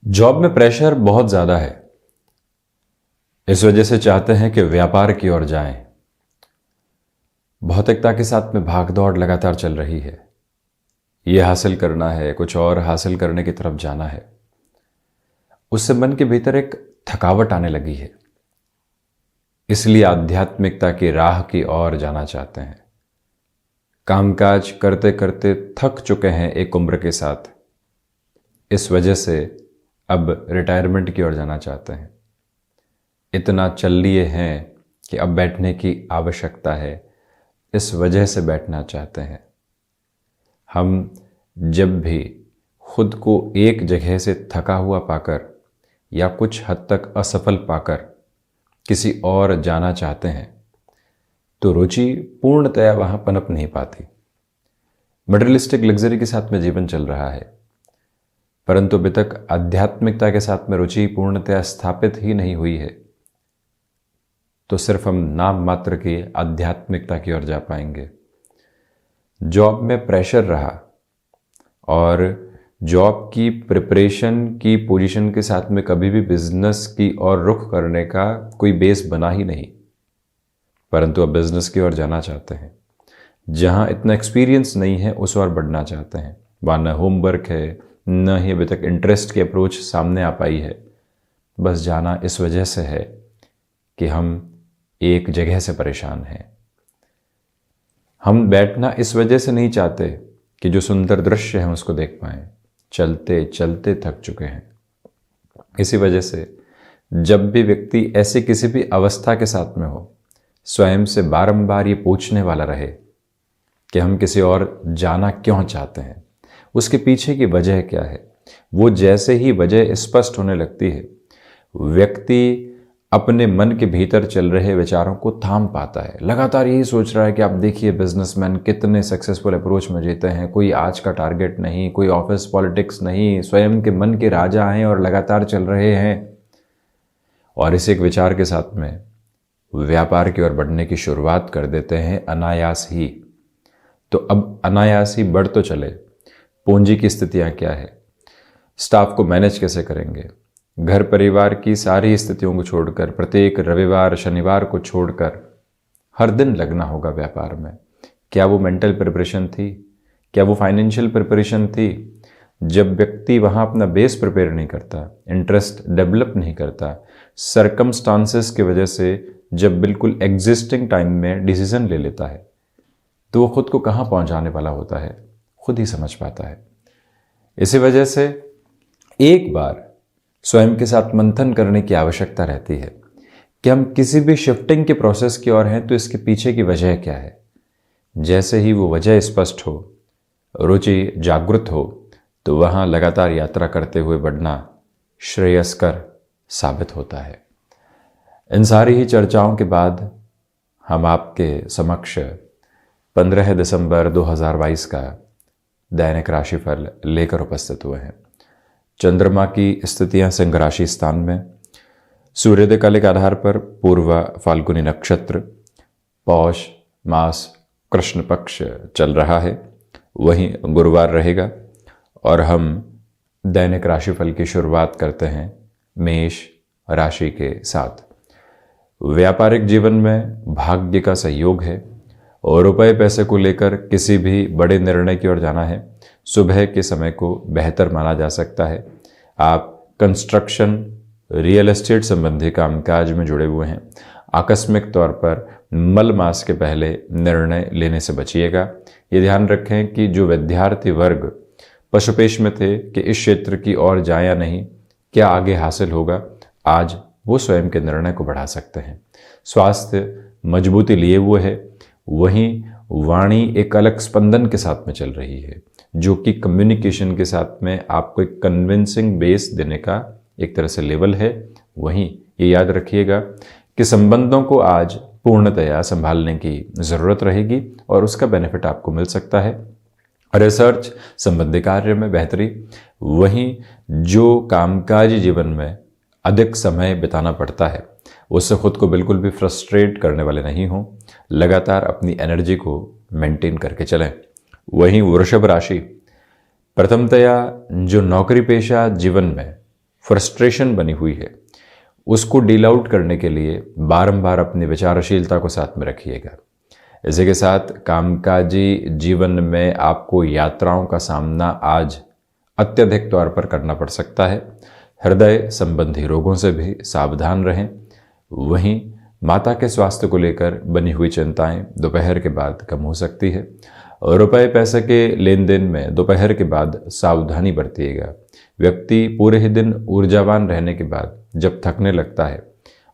Job में pressure बहुत ज़्यादा है। इस वजह से चाहते हैं कि व्यापार की ओर जाएं। भौतिकता के साथ में भागदौड़ लगातार चल रही है। ये हासिल करना है, कुछ और हासिल करने की तरफ जाना है। उससे मन के भीतर एक थकावट आने लगी है। इसलिए आध्यात्मिकता की राह की ओर जाना चाहते हैं। कामकाज करते करते थक चुके हैं एक उम्र के साथ। इस वजह से अब रिटायरमेंट की ओर जाना चाहते हैं। इतना चल लिए हैं कि अब बैठने की आवश्यकता है। इस वजह से बैठना चाहते हैं। हम जब भी खुद को एक जगह से थका हुआ पाकर या कुछ हद तक असफल पाकर किसी और जाना चाहते हैं तो रुचि पूर्णतया वहां पनप नहीं पाती। मटेरियलिस्टिक लग्जरी के साथ में जीवन चल रहा है, परंतु अभी तक आध्यात्मिकता के साथ में रुचि पूर्णतया स्थापित ही नहीं हुई है। तो सिर्फ हम नाम मात्र की आध्यात्मिकता की ओर जा पाएंगे। जॉब में प्रेशर रहा और जॉब की प्रिपरेशन की पोजीशन के साथ में कभी भी बिजनेस की ओर रुख करने का कोई बेस बना ही नहीं, परंतु अब बिजनेस की ओर जाना चाहते हैं। जहां इतना एक्सपीरियंस नहीं है उस ओर बढ़ना चाहते हैं। वहाँ न होमवर्क है, न ही अभी तक इंटरेस्ट की अप्रोच सामने आ पाई है। बस जाना इस वजह से है कि हम एक जगह से परेशान हैं। हम बैठना इस वजह से नहीं चाहते कि जो सुंदर दृश्य है उसको देख पाएं। चलते चलते थक चुके हैं। इसी वजह से जब भी व्यक्ति ऐसे किसी भी अवस्था के साथ में हो, स्वयं से बारंबार ये पूछने वाला रहे कि हम किसी और जाना क्यों चाहते हैं, उसके पीछे की वजह क्या है। वो जैसे ही वजह स्पष्ट होने लगती है, व्यक्ति अपने मन के भीतर चल रहे विचारों को थाम पाता है। लगातार यही सोच रहा है कि आप देखिए बिजनेसमैन कितने सक्सेसफुल अप्रोच में जीते हैं, कोई आज का टारगेट नहीं, कोई ऑफिस पॉलिटिक्स नहीं, स्वयं के मन के राजा हैं और लगातार चल रहे हैं। और इस एक विचार के साथ में व्यापार की ओर बढ़ने की शुरुआत कर देते हैं अनायास ही। तो अब अनायास ही बढ़ तो चले, पूंजी की स्थितियां क्या है, स्टाफ को मैनेज कैसे करेंगे, घर परिवार की सारी स्थितियों को छोड़कर, प्रत्येक रविवार शनिवार को छोड़कर हर दिन लगना होगा व्यापार में। क्या वो मेंटल प्रिपरेशन थी? क्या वो फाइनेंशियल प्रिपरेशन थी? जब व्यक्ति वहाँ अपना बेस प्रिपेयर नहीं करता, इंटरेस्ट डेवलप नहीं करता, सरकमस्टांसेस की वजह से जब बिल्कुल एग्जिस्टिंग टाइम में डिसीजन ले लेता है, तो वो खुद को कहाँ पहुँचाने वाला होता है खुद ही समझ पाता है। इसी वजह से एक बार स्वयं के साथ मंथन करने की आवश्यकता रहती है कि हम किसी भी शिफ्टिंग के प्रोसेस की ओर हैं तो इसके पीछे की वजह क्या है। जैसे ही वो वजह स्पष्ट हो, रुचि जागृत हो, तो वहाँ लगातार यात्रा करते हुए बढ़ना श्रेयस्कर साबित होता है। इन सारी ही चर्चाओं के बाद हम आपके समक्ष 15 दिसंबर 2022 का दैनिक राशिफल लेकर उपस्थित हुए हैं। चंद्रमा की स्थितियां सिंह राशि स्थान में, सूर्योदय काल के आधार पर पूर्व फाल्गुनी नक्षत्र, पौष मास कृष्ण पक्ष चल रहा है, वहीं गुरुवार रहेगा। और हम दैनिक राशिफल की शुरुआत करते हैं मेष राशि के साथ। व्यापारिक जीवन में भाग्य का सहयोग है और रुपए पैसे को लेकर किसी भी बड़े निर्णय की ओर जाना है। सुबह के समय को बेहतर माना जा सकता है। आप कंस्ट्रक्शन, रियल एस्टेट संबंधी कामकाज में जुड़े हुए हैं। आकस्मिक तौर पर मल मास के पहले निर्णय लेने से बचिएगा। ये ध्यान रखें कि जो विद्यार्थी वर्ग पशुपेश में थे कि इस क्षेत्र की ओर जाए या नहीं, क्या आगे हासिल होगा, आज वो स्वयं के निर्णय को बढ़ा सकते हैं। स्वास्थ्य मजबूती लिए हुए है, वहीं वाणी एक अलग स्पंदन के साथ में चल रही है, जो कि कम्युनिकेशन के साथ में आपको एक कन्विंसिंग बेस देने का एक तरह से लेवल है। वहीं ये याद रखिएगा कि संबंधों को आज पूर्णतया संभालने की ज़रूरत रहेगी और उसका बेनिफिट आपको मिल सकता है। रिसर्च संबंधी कार्य में बेहतरी, वहीं जो कामकाजी जीवन में अधिक समय बिताना पड़ता है उससे खुद को बिल्कुल भी फ्रस्ट्रेट करने वाले नहीं हों। लगातार अपनी एनर्जी को मेंटेन करके चलें। वहीं वृषभ राशि, प्रथमतया जो नौकरी पेशा जीवन में फ्रस्ट्रेशन बनी हुई है, उसको डील आउट करने के लिए बारंबार अपनी विचारशीलता को साथ में रखिएगा। इसी के साथ कामकाजी जीवन में आपको यात्राओं का सामना आज अत्यधिक तौर पर करना पड़ सकता है। हृदय संबंधी रोगों से भी सावधान रहें। वहीं माता के स्वास्थ्य को लेकर बनी हुई चिंताएं दोपहर के बाद कम हो सकती है। रुपए पैसे के लेन देन में दोपहर के बाद सावधानी बरतिएगा। व्यक्ति पूरे ही दिन ऊर्जावान रहने के बाद जब थकने लगता है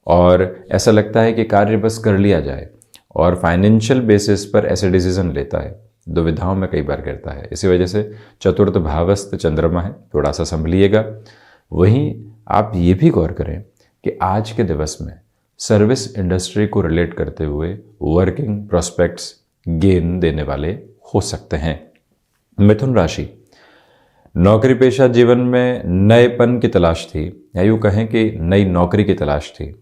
और ऐसा लगता है कि कार्य बस कर लिया जाए और फाइनेंशियल बेसिस पर ऐसे डिसीजन लेता है, दुविधाओं में कई बार गिरता है। इसी वजह से चतुर्थ भावस्थ चंद्रमा है, थोड़ा सा संभलिएगा। वहीं आप ये भी गौर करें कि आज के दिवस में सर्विस इंडस्ट्री को रिलेट करते हुए वर्किंग प्रोस्पेक्ट्स गेन देने वाले हो सकते हैं। मिथुन राशि, नौकरी पेशा जीवन में नएपन की तलाश थी, या यूँ कहें कि नई नौकरी की तलाश थी।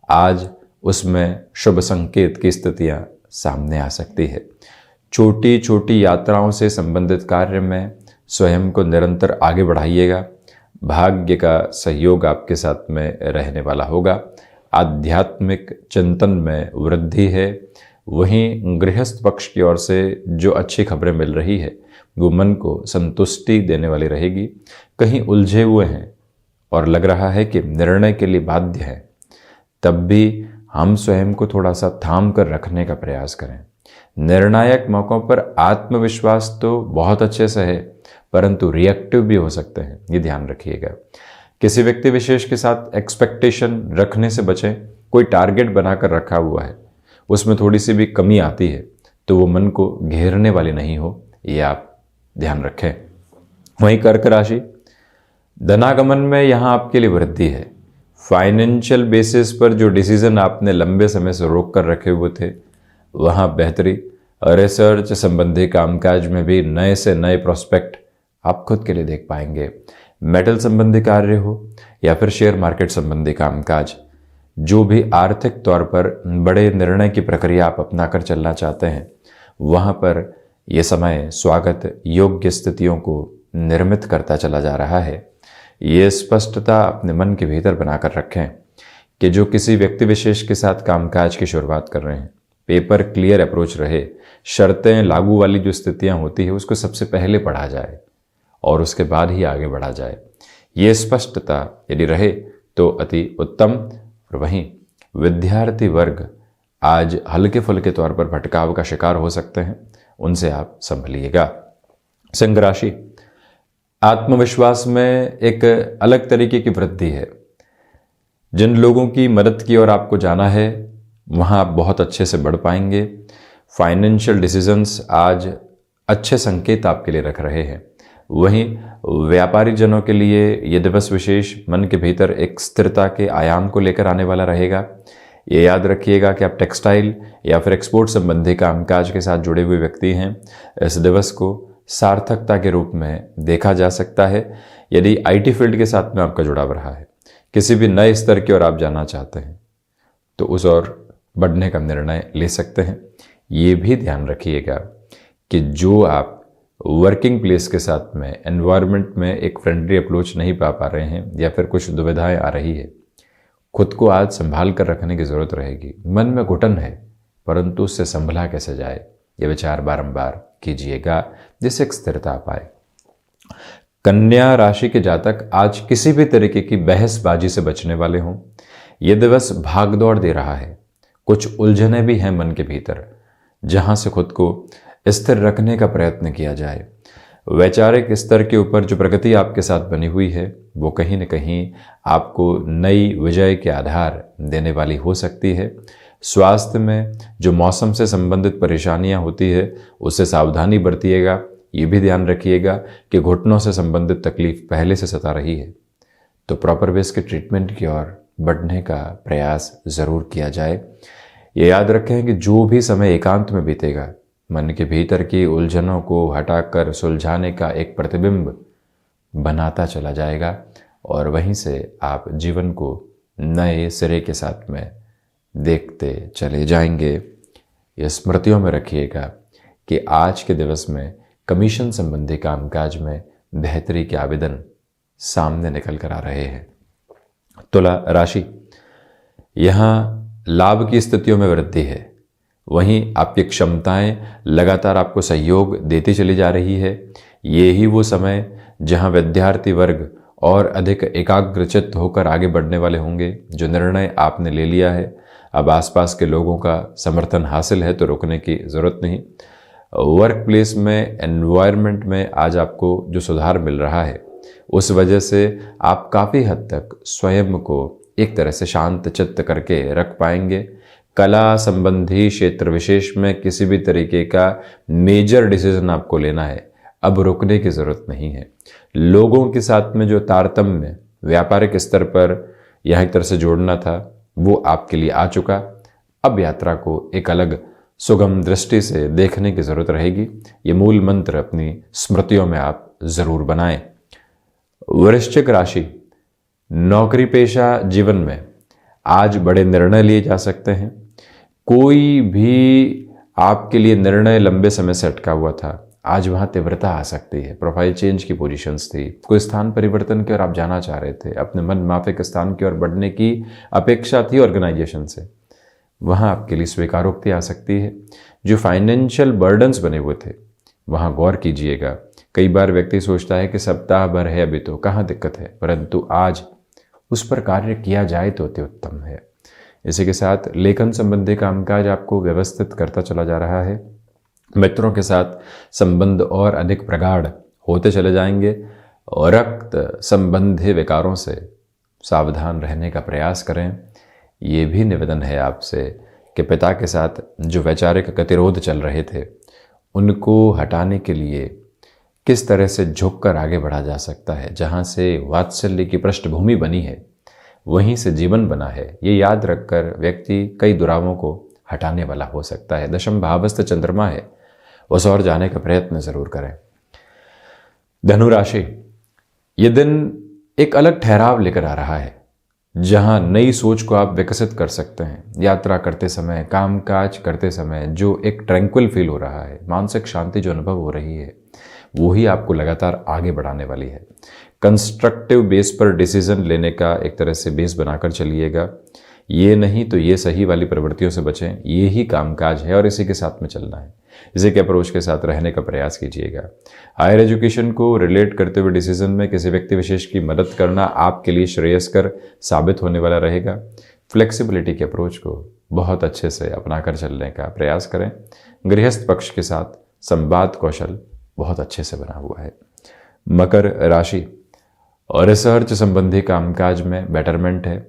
आज उसमें शुभ संकेत की स्थितियां सामने आ सकती है। छोटी छोटी यात्राओं से संबंधित कार्य में स्वयं को निरंतर आगे बढ़ाइएगा। भाग्य का सहयोग आपके साथ में रहने वाला होगा। आध्यात्मिक चिंतन में वृद्धि है। वहीं गृहस्थ पक्ष की ओर से जो अच्छी खबरें मिल रही है वो मन को संतुष्टि देने वाली रहेगी। कहीं उलझे हुए हैं और लग रहा है कि निर्णय के लिए बाध्य है, तब भी हम स्वयं को थोड़ा सा थाम कर रखने का प्रयास करें। निर्णायक मौक़ों पर आत्मविश्वास तो बहुत अच्छे से है, परंतु रिएक्टिव भी हो सकते हैं, ये ध्यान रखिएगा। किसी व्यक्ति विशेष के साथ एक्सपेक्टेशन रखने से बचें। कोई टारगेट बनाकर रखा हुआ है, उसमें थोड़ी सी भी कमी आती है तो वो मन को घेरने वाली नहीं हो, ये आप ध्यान रखें। वहीं कर्क राशि, धनागमन में यहाँ आपके लिए वृद्धि है। फाइनेंशियल बेसिस पर जो डिसीजन आपने लंबे समय से रोक कर रखे हुए थे वहाँ बेहतरी। रिसर्च संबंधी कामकाज में भी नए से नए प्रोस्पेक्ट आप खुद के लिए देख पाएंगे। मेटल संबंधी कार्य हो या फिर शेयर मार्केट संबंधी कामकाज, जो भी आर्थिक तौर पर बड़े निर्णय की प्रक्रिया आप अपना कर चलना चाहते हैं, वहाँ पर यह समय स्वागत योग्य स्थितियों को निर्मित करता चला जा रहा है। ये स्पष्टता अपने मन के भीतर बनाकर रखें कि जो किसी व्यक्ति विशेष के साथ कामकाज की शुरुआत कर रहे हैं, पेपर क्लियर अप्रोच रहे। शर्तें लागू वाली जो स्थितियां होती है उसको सबसे पहले पढ़ा जाए और उसके बाद ही आगे बढ़ा जाए। ये स्पष्टता यदि रहे तो अति उत्तम। और वहीं विद्यार्थी वर्ग आज हल्के फुल्के तौर पर भटकाव का शिकार हो सकते हैं, उनसे आप संभलिएगा। सिंह राशि, आत्मविश्वास में एक अलग तरीके की वृद्धि है। जिन लोगों की मदद की ओर आपको जाना है वहाँ आप बहुत अच्छे से बढ़ पाएंगे। फाइनेंशियल डिसीजंस आज अच्छे संकेत आपके लिए रख रहे हैं। वहीं व्यापारी जनों के लिए ये दिवस विशेष मन के भीतर एक स्थिरता के आयाम को लेकर आने वाला रहेगा। ये याद रखिएगा कि आप टेक्सटाइल या फिर एक्सपोर्ट संबंधी कामकाज के साथ जुड़े हुए व्यक्ति हैं। इस दिवस को सार्थकता के रूप में देखा जा सकता है। यदि आईटी फील्ड के साथ में आपका जुड़ाव रहा है, किसी भी नए स्तर की ओर आप जाना चाहते हैं, तो उस ओर बढ़ने का निर्णय ले सकते हैं। ये भी ध्यान रखिएगा कि जो आप वर्किंग प्लेस के साथ में एनवायरनमेंट में एक फ्रेंडली अप्रोच नहीं पा रहे हैं या फिर कुछ दुविधाएं आ रही है, खुद को आज संभाल कर रखने की ज़रूरत रहेगी। मन में घुटन है, परंतु उससे संभला कैसे जाए, ये विचार बारंबार कीजिएगा जिससे एक स्थिरता पाए। कन्या राशि के जातक आज किसी भी तरीके की बहसबाजी से बचने वाले हों। यह दिवस भागदौड़ दे रहा है, कुछ उलझने भी हैं मन के भीतर, जहां से खुद को स्थिर रखने का प्रयत्न किया जाए। वैचारिक स्तर के ऊपर जो प्रगति आपके साथ बनी हुई है वो कहीं न कहीं आपको नई विजय के आधार देने वाली हो सकती है। स्वास्थ्य में जो मौसम से संबंधित परेशानियां होती है उससे सावधानी बरतिएगा। ये भी ध्यान रखिएगा कि घुटनों से संबंधित तकलीफ पहले से सता रही है तो प्रॉपर वे के ट्रीटमेंट की ओर बढ़ने का प्रयास ज़रूर किया जाए। ये याद रखें कि जो भी समय एकांत में बीतेगा, मन के भीतर की उलझनों को हटाकर सुलझाने का एक प्रतिबिंब बनाता चला जाएगा और वहीं से आप जीवन को नए सिरे के साथ में देखते चले जाएंगे। ये स्मृतियों में रखिएगा कि आज के दिवस में कमीशन संबंधी कामकाज में बेहतरी के आवेदन सामने निकल कर आ रहे हैं। तुला राशि, यहाँ लाभ की स्थितियों में वृद्धि है, वहीं आपकी क्षमताएं लगातार आपको सहयोग देती चली जा रही है। ये ही वो समय जहां विद्यार्थी वर्ग और अधिक एकाग्रचित्त होकर आगे बढ़ने वाले होंगे। जो निर्णय आपने ले लिया है, अब आसपास के लोगों का समर्थन हासिल है तो रुकने की ज़रूरत नहीं। वर्क प्लेस में, एनवायरनमेंट में आज आपको जो सुधार मिल रहा है, उस वजह से आप काफ़ी हद तक स्वयं को एक तरह से शांत चित्त करके रख पाएंगे। कला संबंधी क्षेत्र विशेष में किसी भी तरीके का मेजर डिसीजन आपको लेना है, अब रुकने की ज़रूरत नहीं है। लोगों के साथ में जो तारतम्य व्यापारिक स्तर पर यहाँ एक तरह से जोड़ना था, वो आपके लिए आ चुका। अब यात्रा को एक अलग सुगम दृष्टि से देखने की ज़रूरत रहेगी। ये मूल मंत्र अपनी स्मृतियों में आप ज़रूर बनाएं। वृश्चिक राशि, नौकरी पेशा जीवन में आज बड़े निर्णय लिए जा सकते हैं। कोई भी आपके लिए निर्णय लंबे समय से अटका हुआ था, आज वहाँ तीव्रता आ सकती है। प्रोफाइल चेंज की पोजीशंस थी, कोई स्थान परिवर्तन की ओर आप जाना चाह रहे थे, अपने मन माफिक स्थान की ओर बढ़ने की अपेक्षा थी ऑर्गेनाइजेशन से, वहाँ आपके लिए स्वीकारोक्ति आ सकती है। जो फाइनेंशियल बर्डन्स बने हुए थे, वहाँ गौर कीजिएगा। कई बार व्यक्ति सोचता है कि सप्ताह भर है अभी तो कहाँ दिक्कत है, परंतु आज उस पर कार्य किया जाए तो अति उत्तम है। इसी के साथ लेखन संबंधी कामकाज आपको व्यवस्थित करता चला जा रहा है। मित्रों के साथ संबंध और अधिक प्रगाढ़ होते चले जाएंगे और रक्त संबंधी विकारों से सावधान रहने का प्रयास करें। ये भी निवेदन है आपसे कि पिता के साथ जो वैचारिक गतिरोध चल रहे थे, उनको हटाने के लिए किस तरह से झुककर आगे बढ़ा जा सकता है। जहाँ से वात्सल्य की पृष्ठभूमि बनी है, वहीं से जीवन बना है। ये याद रखकर व्यक्ति कई दुरावों को हटाने वाला हो सकता है। दशम भावस्थ चंद्रमा है, उस ओर जाने का प्रयत्न जरूर करें। धनु राशि, ये दिन एक अलग ठहराव लेकर आ रहा है, जहां नई सोच को आप विकसित कर सकते हैं। यात्रा करते समय, कामकाज करते समय जो एक ट्रैंक्विल फील हो रहा है, मानसिक शांति जो अनुभव हो रही है, वो ही आपको लगातार आगे बढ़ाने वाली है। कंस्ट्रक्टिव बेस पर डिसीजन लेने का एक तरह से बेस बनाकर चलिएगा। ये नहीं तो ये सही वाली प्रवृत्तियों से बचें, ये ही कामकाज है और इसी के साथ में चलना है। इसी के अप्रोच के साथ रहने का प्रयास कीजिएगा। हायर एजुकेशन को रिलेट करते हुए डिसीजन में किसी व्यक्ति विशेष की मदद करना आपके लिए श्रेयस्कर साबित होने वाला रहेगा। फ्लेक्सिबिलिटी के अप्रोच को बहुत अच्छे से अपनाकर चलने का प्रयास करें। गृहस्थ पक्ष के साथ संवाद कौशल बहुत अच्छे से बना हुआ है। मकर राशि, और रिसर्च संबंधी कामकाज में बेटरमेंट है।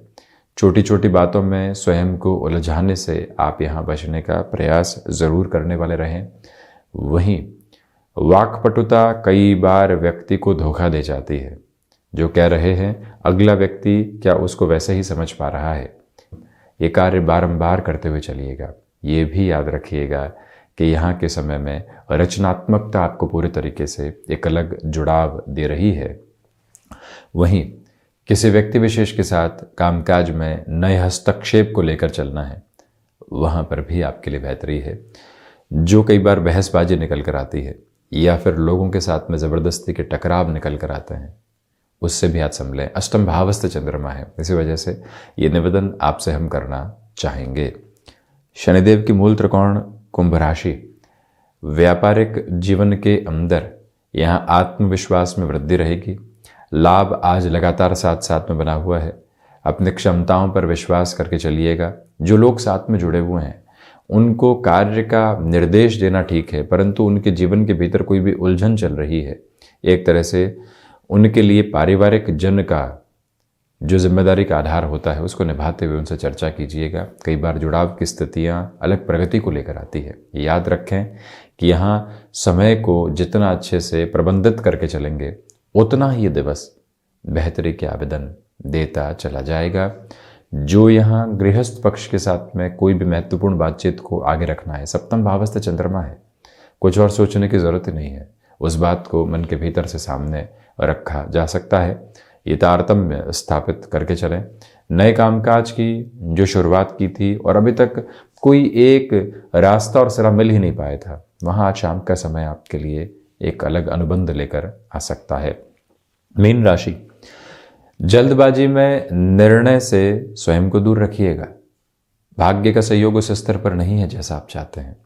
छोटी छोटी बातों में स्वयं को उलझाने से आप यहाँ बचने का प्रयास ज़रूर करने वाले रहें। वहीं वाक्पटुता कई बार व्यक्ति को धोखा दे जाती है। जो कह रहे हैं अगला व्यक्ति क्या उसको वैसे ही समझ पा रहा है। ये कार्य बारंबार करते हुए चलिएगा। ये भी याद रखिएगा कि यहाँ के समय में रचनात्मकता आपको पूरे तरीके से एक अलग जुड़ाव दे रही है। वहीं किसी व्यक्ति विशेष के साथ कामकाज में नए हस्तक्षेप को लेकर चलना है, वहाँ पर भी आपके लिए बेहतरी है। जो कई बार बहसबाजी निकल कर आती है या फिर लोगों के साथ में ज़बरदस्ती के टकराव निकल कर आते हैं, उससे भी हाथ संभलें। अष्टम भावस्थ चंद्रमा है, इसी वजह से ये निवेदन आपसे हम करना चाहेंगे। शनिदेव की मूल त्रिकोण कुंभ राशि, व्यापारिक जीवन के अंदर यहाँ आत्मविश्वास में वृद्धि रहेगी। लाभ आज लगातार साथ साथ में बना हुआ है। अपनी क्षमताओं पर विश्वास करके चलिएगा। जो लोग साथ में जुड़े हुए हैं उनको कार्य का निर्देश देना ठीक है, परंतु उनके जीवन के भीतर कोई भी उलझन चल रही है, एक तरह से उनके लिए पारिवारिक जन का जो जिम्मेदारी का आधार होता है उसको निभाते हुए उनसे चर्चा कीजिएगा। कई बार जुड़ाव की स्थितियाँ अलग प्रगति को लेकर आती है। याद रखें कि यहाँ समय को जितना अच्छे से प्रबंधित करके चलेंगे, उतना ही ये दिवस बेहतरी के आवेदन देता चला जाएगा। जो यहाँ गृहस्थ पक्ष के साथ में कोई भी महत्वपूर्ण बातचीत को आगे रखना है, सप्तम भावस्थ चंद्रमा है, कुछ और सोचने की ज़रूरत ही नहीं है। उस बात को मन के भीतर से सामने रखा जा सकता है। ये तारतम्य स्थापित करके चलें। नए कामकाज की जो शुरुआत की थी और अभी तक कोई एक रास्ता और सिरा मिल ही नहीं पाया था, वहाँ आज शाम का समय आपके लिए एक अलग अनुबंध लेकर आ सकता है। मीन राशि, जल्दबाजी में निर्णय से स्वयं को दूर रखिएगा। भाग्य का सहयोग उस स्तर पर नहीं है जैसा आप चाहते हैं।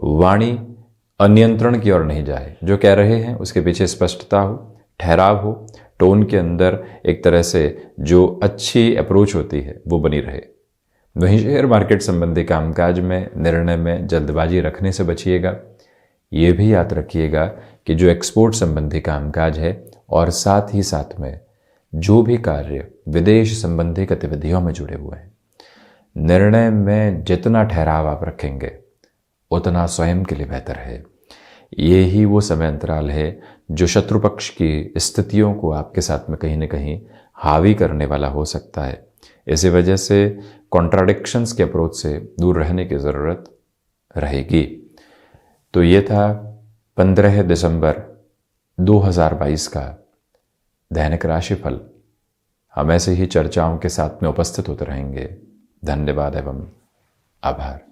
वाणी अनियंत्रण की ओर नहीं जाए। जो कह रहे हैं उसके पीछे स्पष्टता हो, ठहराव हो, टोन के अंदर एक तरह से जो अच्छी अप्रोच होती है वो बनी रहे। वहीं शेयर मार्केट संबंधी कामकाज में निर्णय में जल्दबाजी रखने से बचिएगा। ये भी याद रखिएगा कि जो एक्सपोर्ट संबंधी कामकाज है और साथ ही साथ में जो भी कार्य विदेश संबंधी गतिविधियों में जुड़े हुए हैं, निर्णय में जितना ठहराव आप रखेंगे उतना स्वयं के लिए बेहतर है। ये ही वो समय अंतराल है जो शत्रु पक्ष की स्थितियों को आपके साथ में कहीं ना कहीं हावी करने वाला हो सकता है। इसी वजह से कॉन्ट्राडिक्शंस के अप्रोच से दूर रहने की ज़रूरत रहेगी। तो ये था 15 दिसंबर 2022 का दैनिक राशिफल। हम ऐसे ही चर्चाओं के साथ में उपस्थित होते रहेंगे। धन्यवाद एवं आभार।